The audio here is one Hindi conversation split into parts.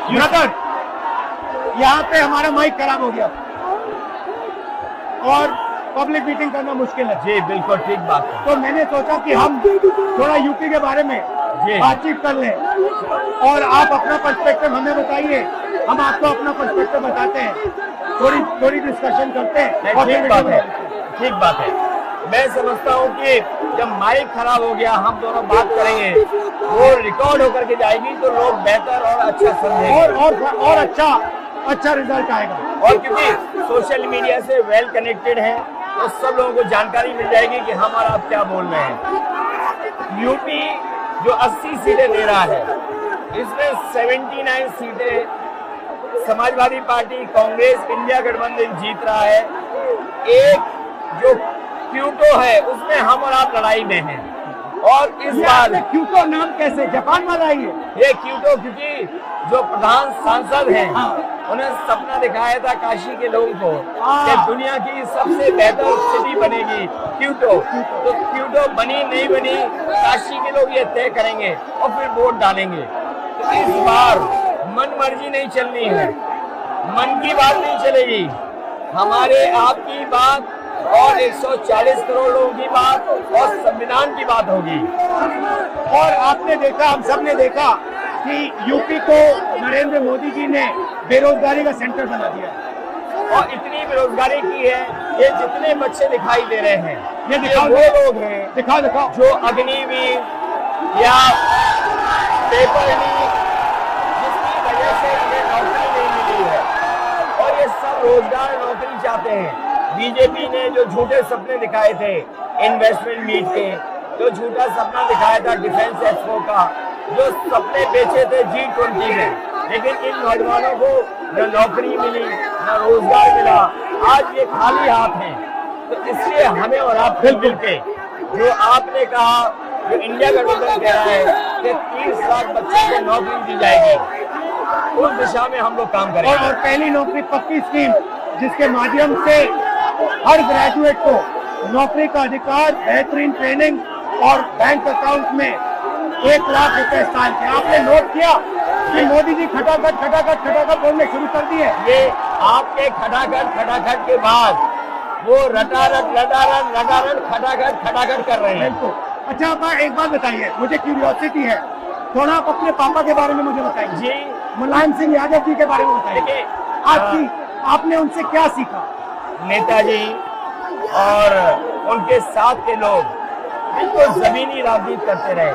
ब्रदर, यहाँ पे हमारा माइक खराब हो गया और पब्लिक मीटिंग करना मुश्किल है। जी बिल्कुल ठीक बात है। तो मैंने सोचा कि हम थोड़ा यूपी के बारे में बातचीत कर लें और आप अपना पर्सपेक्टिव हमें बताइए, हम आपको अपना पर्सपेक्टिव बताते हैं, थोड़ी डिस्कशन करते हैं। ठीक बात है, ठीक बात है। मैं समझता हूँ कि जब माइक खराब हो गया हम दोनों बात करेंगे, वो रिकॉर्ड होकर के जाएगी तो लोग बेहतर और अच्छा समझेंगे और अच्छा रिजल्ट आएगा। और क्योंकि सोशल मीडिया से वेल कनेक्टेड है तो सब लोगों को जानकारी मिल जाएगी कि हम और आप क्या बोल रहे हैं। यूपी जो 80 सीटें दे रहा है, इसमें 79 सीटें समाजवादी पार्टी, कांग्रेस, इंडिया गठबंधन जीत रहा है। एक जो क्यूटो है उसमें हम और आप लड़ाई में हैं। और इस बार क्यूटो नाम कैसे जापान वाला ही है ये क्यूटो, क्योंकि जो प्रधान सांसद हैं उन्हें सपना दिखाया था काशी के लोगों को कि दुनिया की सबसे बेहतर सिटी बनेगी क्यूटो। तो क्यूटो बनी नहीं बनी काशी के लोग ये तय करेंगे और फिर वोट डालेंगे। तो इस बार मन मर्जी नहीं चलनी है, मन की बात नहीं चलेगी, हमारे आपकी बात और 140 करोड़ लोगों की बात और संविधान की बात होगी। और आपने देखा, हम सब ने देखा कि यूपी को नरेंद्र मोदी जी ने बेरोजगारी का सेंटर बना दिया और इतनी बेरोजगारी की है, ये जितने बच्चे दिखाई दे रहे हैं ये दिखाओ, वो लोग हैं दिखाओ जो अग्निवीर या पेपर लीक जिसकी वजह से इन्हें नौकरी नहीं मिली है और ये सब रोजगार नौकरी चाहते हैं। बीजेपी ने जो झूठे सपने दिखाए थे इन्वेस्टमेंट मीट के, जो झूठा सपना दिखाया था डिफेंस एक्सपो का, जो सपने बेचे थे G20 में, लेकिन इन नौजवानों को न नौकरी मिली न रोजगार मिला, आज ये खाली हाथ हैं। तो इसलिए हमें और आप मिल के जो आपने कहा, जो इंडिया गठबंधन कह रहा है कि 30 लाख बच्चों को नौकरी दी जाएगी, उस दिशा में हम लोग काम करेंगे। और पहली नौकरी पक्की स्कीम जिसके माध्यम से हर ग्रेजुएट को नौकरी का अधिकार, बेहतरीन ट्रेनिंग और बैंक अकाउंट में 1 लाख रुपए साल के। आपने नोट किया कि मोदी जी खटाखट बोलने शुरू कर दिए। ये आपके खटाखट के बाद वो रटारट खटाखट कर रहे हैं। अच्छा, आप एक बात बताइए, मुझे क्यूरियोसिटी है, थोड़ा आप अपने पापा के बारे में मुझे बताइए जी। मुलायम सिंह यादव जी के बारे में बताइए, आपने उनसे क्या सीखा? नेताजी और उनके साथ के लोग बिल्कुल जमीनी राजनीति करते रहे।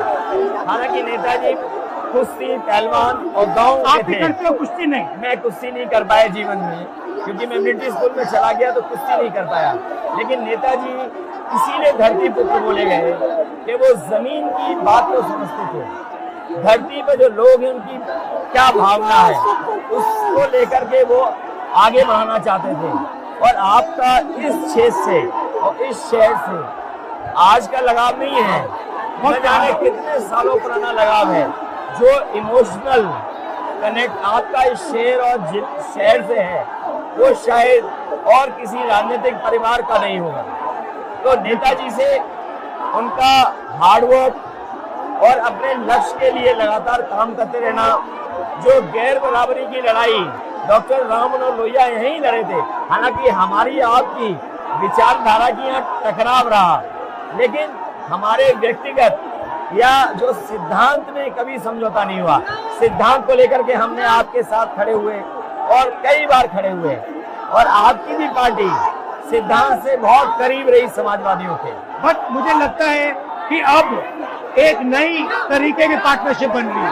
हालांकि नेताजी कुश्ती, पहलवान और गांव के थे। करते हो कुश्ती? नहीं, मैं कुश्ती नहीं कर पाया जीवन में, क्योंकि मैं मिलिट्री स्कूल में चला गया तो कुश्ती नहीं कर पाया। लेकिन नेताजी इसीलिए धरती पुत्र बोले गए कि वो जमीन की बात को समझते थे। धरती पर जो लोग हैं उनकी क्या भावना है उसको लेकर के वो आगे बढ़ाना चाहते थे। और आपका इस क्षेत्र से और इस शहर से आज का लगाव नहीं है, न जाने कितने सालों पुराना लगाव है। जो इमोशनल कनेक्ट आपका इस शहर और शहर से है वो शायद और किसी राजनीतिक परिवार का नहीं होगा। तो नेताजी से उनका हार्डवर्क और अपने लक्ष्य के लिए लगातार काम करते रहना, जो गैर बराबरी की लड़ाई डॉक्टर राम मनोहर लोहिया यहीं लड़े थे। हालांकि हमारी आपकी विचारधारा की यहाँ टकराव रहा, लेकिन हमारे व्यक्तिगत या जो सिद्धांत में कभी समझौता नहीं हुआ। सिद्धांत को लेकर के हमने आपके साथ खड़े हुए और कई बार खड़े हुए, और आपकी भी पार्टी सिद्धांत से बहुत करीब रही समाजवादियों के। बट मुझे लगता है कि अब एक नई तरीके की पार्टनरशिप बन रही है,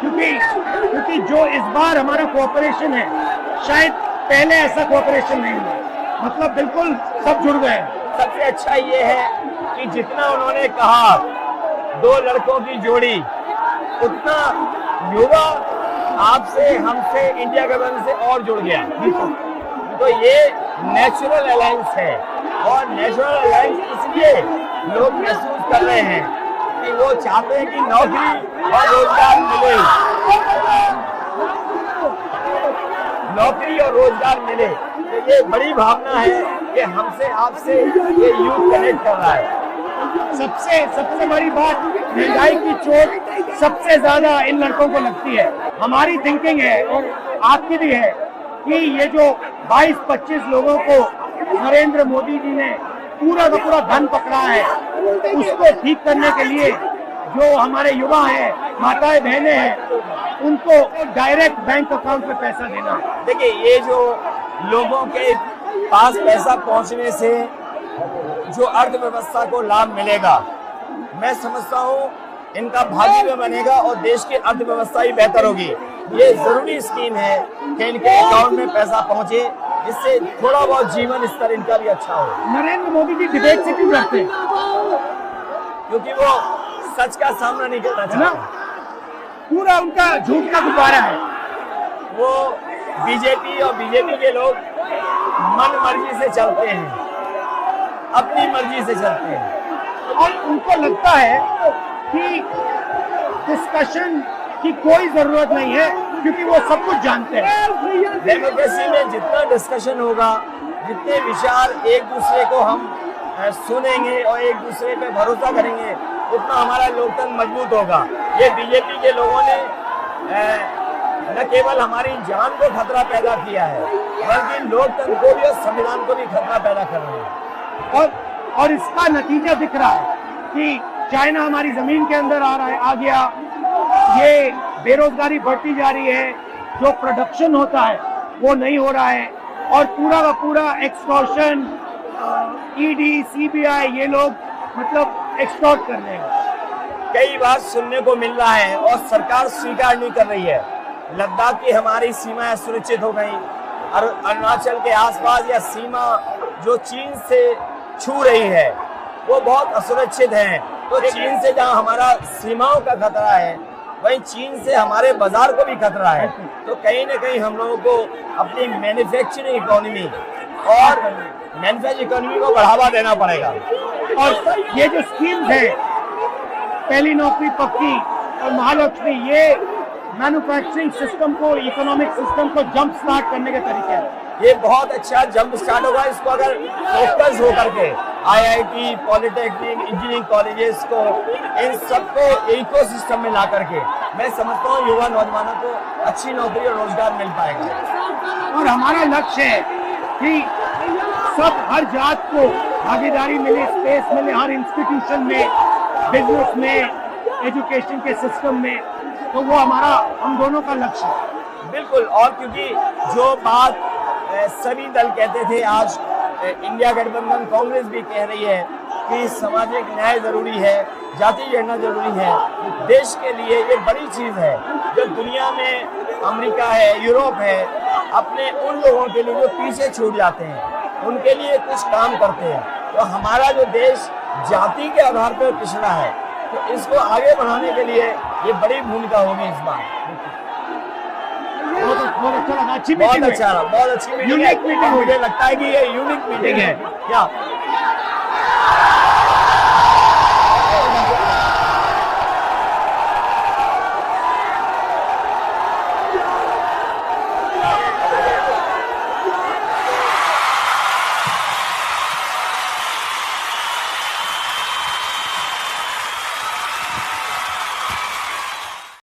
क्योंकि जो इस बार हमारा कोऑपरेशन है, शायद पहले ऐसा कोऑपरेशन नहीं हुआ। मतलब बिल्कुल सब जुड़ गए। सबसे अच्छा ये है कि जितना उन्होंने कहा 2 लड़कों की जोड़ी, उतना युवा आपसे, हमसे, इंडिया गठबंधन से और जुड़ गया। तो ये नेचुरल अलायंस है, और नेचुरल अलायंस इसलिए लोग महसूस कर रहे हैं कि वो चाहते हैं कि नौकरी और रोजगार मिले, नौकरी और रोजगार मिले। तो ये बड़ी भावना है कि हमसे आपसे ये यूथ कनेक्ट कर रहा है। सबसे बड़ी बात, महंगाई की चोट सबसे ज्यादा इन लड़कों को लगती है। हमारी थिंकिंग है और आपकी भी है कि ये जो 22-25 लोगों को नरेंद्र मोदी जी ने पूरा का पूरा धन पकड़ा है, उसको ठीक करने के लिए जो हमारे युवा हैं, माताएं बहनें हैं, उनको डायरेक्ट बैंक अकाउंट में पैसा देना है। देखिए, ये जो लोगों के पास पैसा पहुंचने से जो अर्थव्यवस्था को लाभ मिलेगा, मैं समझता हूँ इनका भाग्य भी बनेगा और देश की अर्थव्यवस्था ही बेहतर होगी। ये जरूरी स्कीम है कि इनके अकाउंट में पैसा पहुंचे, जिससे थोड़ा बहुत जीवन स्तर इनका भी अच्छा हो। नरेंद्र मोदी जी डिबेट से क्यों डरते हैं? क्योंकि वो सच का सामना नहीं करना चाहते। पूरा उनका झूठ का गुब्बारा है। वो बीजेपी और बीजेपी के लोग मन मर्जी से चलते हैं, अपनी मर्जी से चलते हैं और उनको लगता है कि डिस्कशन की कोई जरूरत नहीं है, क्योंकि वो सब कुछ जानते हैं। डेमोक्रेसी में जितना डिस्कशन होगा, जितने विचार एक दूसरे को हम सुनेंगे और एक दूसरे पे भरोसा करेंगे, उतना हमारा लोकतंत्र मजबूत होगा। ये बीजेपी के लोगों ने न केवल हमारी जान को खतरा पैदा किया है, बल्कि लोकतंत्र को भी और संविधान को भी खतरा पैदा कर रहे हैं। और इसका नतीजा दिख रहा है कि चाइना हमारी जमीन के अंदर आ गया, ये बेरोजगारी बढ़ती जा रही है, जो प्रोडक्शन होता है वो नहीं हो रहा है, और पूरा का पूरा एक्सटॉर्शन, ईडी, सीबीआई, ये लोग मतलब एक्सटॉर्ट कर रहे हैं। कई बार सुनने को मिल रहा है और सरकार स्वीकार नहीं कर रही है, लद्दाख की हमारी सीमाएं सुरक्षित हो गई, और अरुणाचल के आसपास या सीमा जो चीन से छू रही है वो बहुत असुरक्षित है। तो चीन से जहां हमारा सीमाओं का खतरा है, वहीं चीन से हमारे बाजार को भी खतरा है। तो कहीं ना कहीं हम लोगों को अपनी मैन्युफैक्चरिंग इकोनॉमी और मैन्युफैक्चरिंग इकोनॉमी को बढ़ावा देना पड़ेगा। और ये जो स्कीम्स है, पहली नौकरी पक्की और महालक्ष्मी, ये मैन्युफैक्चरिंग सिस्टम को, इकोनॉमिक सिस्टम को जंप स्टार्ट करने के तरीके हैं। ये बहुत अच्छा जंप स्टार्ट होगा। इसको अगर फोकस होकर के आईआईटी, पॉलिटेक्निक, इंजीनियरिंग कॉलेजेस को, इन सबको इकोसिस्टम में ला करके, मैं समझता हूँ युवा नौजवानों को अच्छी नौकरी और रोजगार मिल पाएगा। और हमारा लक्ष्य है कि सब, हर जात को भागीदारी मिले, स्पेस मिले, हर इंस्टीट्यूशन में, बिजनेस में, एजुकेशन के सिस्टम में। तो वो हमारा, हम दोनों का लक्ष्य है। बिल्कुल। और क्योंकि जो बात सभी दल कहते थे, आज इंडिया गठबंधन कांग्रेस भी कह रही है कि सामाजिक न्याय जरूरी है, जाति गणना जरूरी है। देश के लिए ये बड़ी चीज है। जो दुनिया में अमेरिका है, यूरोप है, अपने उन लोगों के लिए जो पीछे छूट जाते हैं, उनके लिए कुछ काम करते हैं। तो हमारा जो देश जाति के आधार पर पिछड़ा है, तो इसको आगे बढ़ाने के लिए ये बड़ी भूमिका होगी इस बार। बहुत अच्छा लगा, अच्छी बहुत अच्छा रहा, बहुत अच्छी मीटिंग है। मुझे लगता है कि ये यूनिक मीटिंग है क्या?